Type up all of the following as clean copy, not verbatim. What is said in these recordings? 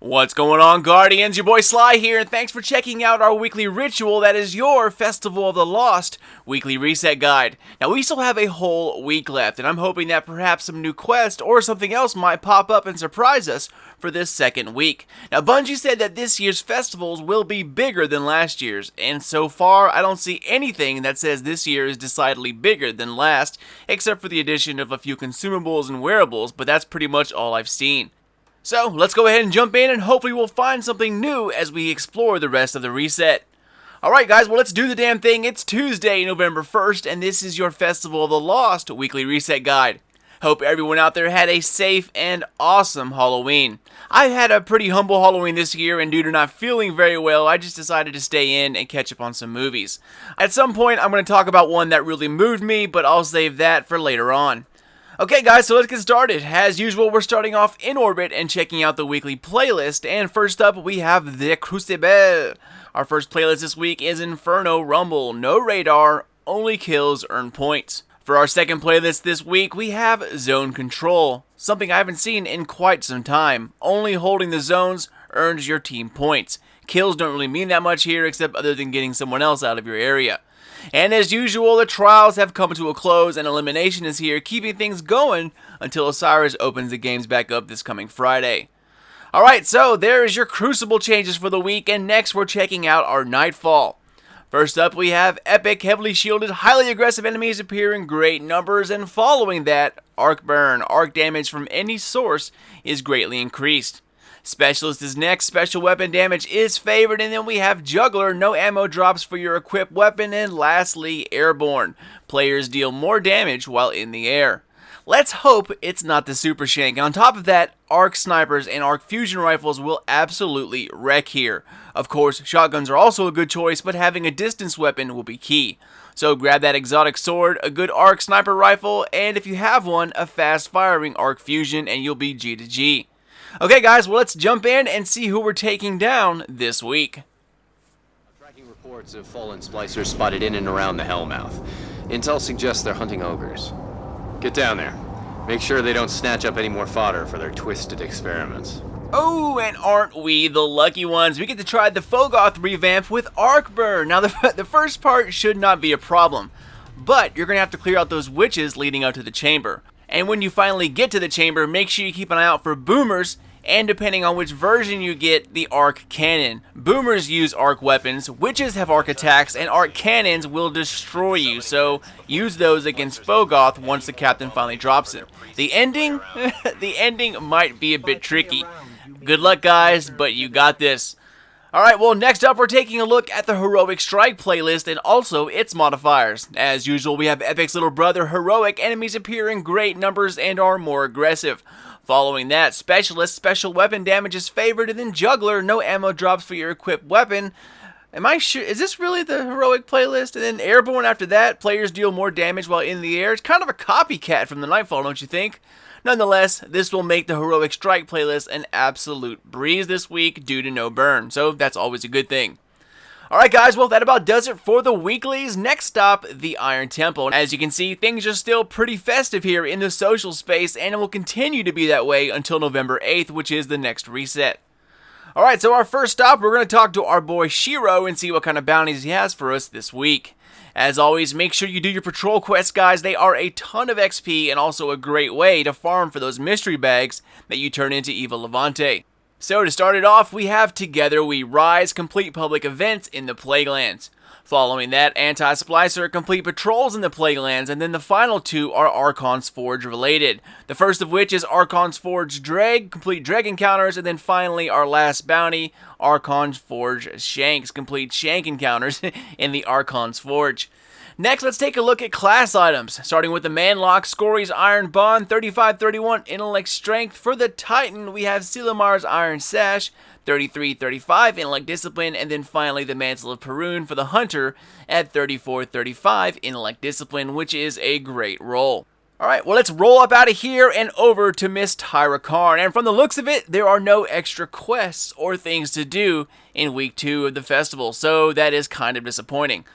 What's going on, Guardians? Your boy Sly here, and thanks for checking out our weekly ritual that is your Festival of the Lost weekly reset guide. Now, we still have a whole week left, and I'm hoping that perhaps some new quest or something else might pop up and surprise us for this second week. Now, Bungie said that this year's festivals will be bigger than last year's, and so far, I don't see anything that says this year is decidedly bigger than last, except for the addition of a few consumables and wearables, but that's pretty much all I've seen. So, let's go ahead and jump in and hopefully we'll find something new as we explore the rest of the reset. Alright guys, well let's do the damn thing. It's Tuesday, November 1st, and this is your Festival of the Lost weekly reset guide. Hope everyone out there had a safe and awesome Halloween. I had a pretty humble Halloween this year, and due to not feeling very well, I just decided to stay in and catch up on some movies. At some point, I'm going to talk about one that really moved me, but I'll save that for later on. Okay guys, so let's get started. As usual, we're starting off in orbit and checking out the weekly playlist, and first up we have the Crucible. Our first playlist this week is Inferno Rumble. No radar, only kills earn points. For our second playlist this week, we have Zone Control, something I haven't seen in quite some time. Only holding the zones earns your team points. Kills don't really mean that much here, except other than getting someone else out of your area. And as usual, the trials have come to a close and elimination is here, keeping things going until Osiris opens the games back up this coming Friday. Alright, so there is your Crucible changes for the week, and next we're checking out our Nightfall. First up, we have epic, heavily shielded, highly aggressive enemies appear in great numbers, and following that, arc burn. Arc damage from any source is greatly increased. Specialist is next, special weapon damage is favored, and then we have Juggler, no ammo drops for your equipped weapon, and lastly, Airborne. Players deal more damage while in the air. Let's hope it's not the Super Shank. On top of that, Arc Snipers and Arc Fusion Rifles will absolutely wreck here. Of course, shotguns are also a good choice, but having a distance weapon will be key. So grab that exotic sword, a good Arc Sniper Rifle, and if you have one, a fast firing Arc Fusion, and you'll be G to G. Okay guys, well let's jump in and see who we're taking down this week. Tracking reports of fallen splicers spotted in and around the Hellmouth. Intel suggests they're hunting ogres. Get down there. Make sure they don't snatch up any more fodder for their twisted experiments. Oh, and aren't we the lucky ones? We get to try the Fogoth revamp with Arc Burn. Now the first part should not be a problem, but you're going to have to clear out those witches leading up to the chamber. And when you finally get to the chamber, make sure you keep an eye out for boomers, and depending on which version you get, the arc cannon. Boomers use arc weapons, witches have arc attacks, and arc cannons will destroy you, so use those against Fogoth once the captain finally drops it. The ending? The ending might be a bit tricky. Good luck guys, but you got this. Alright, well next up we're taking a look at the Heroic Strike playlist and also its modifiers. As usual, we have Epic's little brother Heroic. Enemies appear in great numbers and are more aggressive. Following that, Specialist, special weapon damage is favored, and then Juggler, no ammo drops for your equipped weapon. Am I sure? Is this really the Heroic playlist? And then Airborne after that, players deal more damage while in the air. It's kind of a copycat from the Nightfall, don't you think? Nonetheless, this will make the Heroic Strike playlist an absolute breeze this week due to no burn, so that's always a good thing. Alright guys, well that about does it for the weeklies. Next stop, the Iron Temple. As you can see, things are still pretty festive here in the social space, and it will continue to be that way until November 8th, which is the next reset. Alright, so our first stop, we're going to talk to our boy Shiro and see what kind of bounties he has for us this week. As always, make sure you do your patrol quests, guys. They are a ton of XP and also a great way to farm for those mystery bags that you turn into Eva Levante. So to start it off, we have Together We Rise, complete public events in the Plaguelands. Following that, Anti-Splicer, complete patrols in the Plaguelands, and then the final two are Archon's Forge related. The first of which is Archon's Forge Dreg, complete Dreg encounters, and then finally our last bounty, Archon's Forge Shanks, complete Shank encounters in the Archon's Forge. Next, let's take a look at class items, starting with the Manlock, Scory's Iron Bond, 35-31 Intellect Strength. For the Titan, we have Silamar's Iron Sash, 33-35 Intellect Discipline, and then finally the Mantle of Perun for the Hunter at 34-35 Intellect Discipline, which is a great roll. Alright, well let's roll up out of here and over to Miss Tyra Karn, and from the looks of it, there are no extra quests or things to do in week 2 of the festival, so that is kind of disappointing.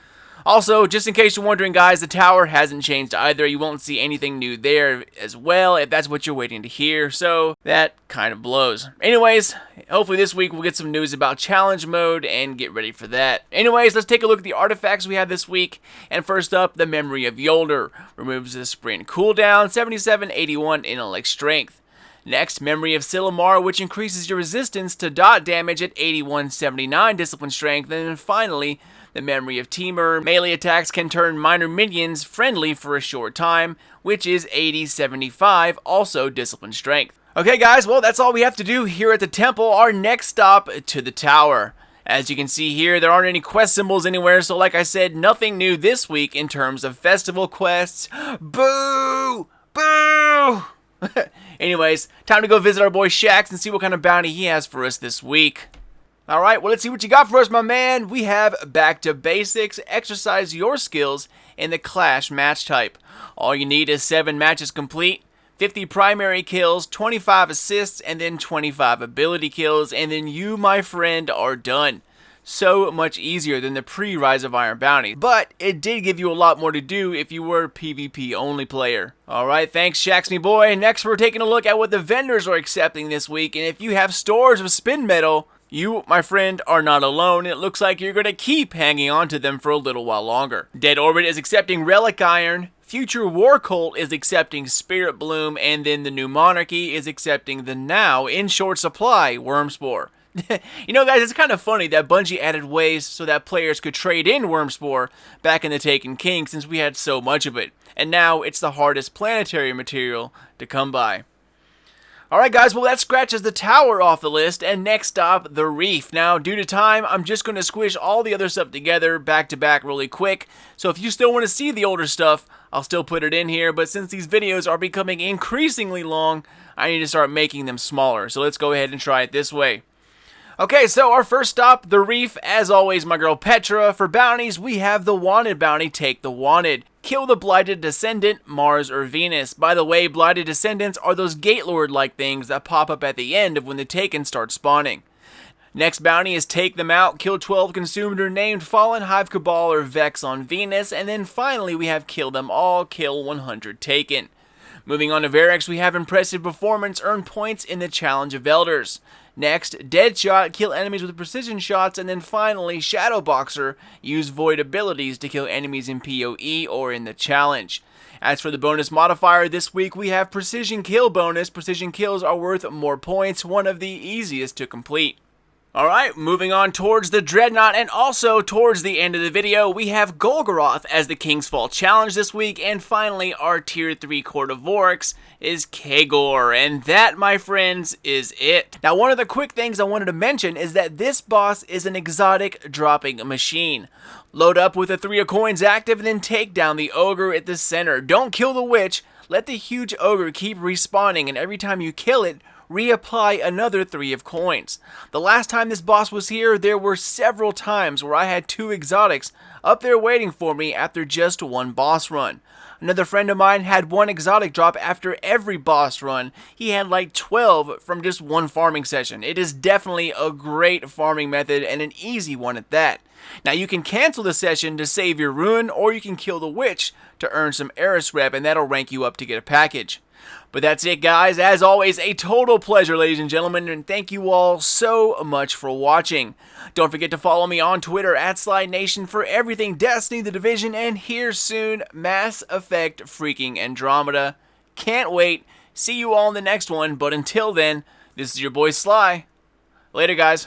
Also, just in case you're wondering, guys, the tower hasn't changed either. You won't see anything new there as well, if that's what you're waiting to hear. So that kind of blows. Anyways, hopefully this week we'll get some news about challenge mode and get ready for that. Anyways, let's take a look at the artifacts we have this week. And first up, the Memory of Yolder. Removes the sprint cooldown, 7781 intellect strength. Next, Memory of Silumar, which increases your resistance to dot damage at 8179 discipline strength. And then finally, the Memory of Temur. Melee attacks can turn minor minions friendly for a short time, which is 8075, also discipline strength. Okay guys, well that's all we have to do here at the temple. Our next stop to the tower. As you can see here, there aren't any quest symbols anywhere, so like I said, nothing new this week in terms of festival quests. Boo! Boo! Anyways, time to go visit our boy Shax and see what kind of bounty he has for us this week. Alright, well let's see what you got for us, my man. We have Back to Basics. Exercise your skills in the Clash match type. All you need is 7 matches complete, 50 primary kills, 25 assists, and then 25 ability kills, and then you, my friend, are done. So much easier than the pre-Rise of Iron bounty, but it did give you a lot more to do if you were a PvP only player. Alright, thanks Shax me boy. Next we're taking a look at what the vendors are accepting this week, and if you have stores of spin metal, you, my friend, are not alone. It looks like you're going to keep hanging on to them for a little while longer. Dead Orbit is accepting Relic Iron, Future War Cult is accepting Spirit Bloom, and then the New Monarchy is accepting the now in short supply Wormspore. You know guys, it's kind of funny that Bungie added ways so that players could trade in Wormspore back in the Taken King since we had so much of it. And now it's the hardest planetary material to come by. Alright guys, well that scratches the tower off the list, and next stop, the Reef. Now, due to time, I'm just going to squish all the other stuff together back to back really quick, so if you still want to see the older stuff, I'll still put it in here, but since these videos are becoming increasingly long, I need to start making them smaller, so let's go ahead and try it this way. Okay, so our first stop, the Reef. As always, my girl Petra. For bounties, we have the Wanted bounty, Take the Wanted. Kill the Blighted Descendant, Mars or Venus. By the way, Blighted Descendants are those Gatelord-like things that pop up at the end of when the Taken start spawning. Next bounty is Take Them Out, kill 12 consumed or named Fallen, Hive Cabal, or Vex on Venus. And then finally, we have Kill Them All, kill 100 Taken. Moving on to Varix, we have Impressive Performance, earn points in the Challenge of Elders. Next, Deadshot, kill enemies with precision shots, and then finally, Shadowboxer, use void abilities to kill enemies in PoE or in the challenge. As for the bonus modifier, this week we have Precision Kill bonus. Precision kills are worth more points, one of the easiest to complete. Alright, moving on towards the Dreadnought, and also towards the end of the video, we have Golgoroth as the King's Fall Challenge this week, and finally our Tier 3 Court of Oryx is Kagor, and that, my friends, is it. Now, one of the quick things I wanted to mention is that this boss is an exotic dropping machine. Load up with the 3 of coins active, and then take down the ogre at the center. Don't kill the witch, let the huge ogre keep respawning, and every time you kill it, reapply another 3 of coins. The last time this boss was here, there were several times where I had 2 exotics up there waiting for me after just 1 boss run. Another friend of mine had 1 exotic drop after every boss run. He had like 12 from just 1 farming session. It is definitely a great farming method and an easy one at that. Now you can cancel the session to save your rune, or you can kill the witch to earn some Eris rep, and that'll rank you up to get a package. But that's it guys, as always a total pleasure ladies and gentlemen, and thank you all so much for watching. Don't forget to follow me on Twitter at SlyNation for everything Destiny, The Division, and here soon, Mass Effect freaking Andromeda. Can't wait, see you all in the next one, but until then, this is your boy Sly. Later guys.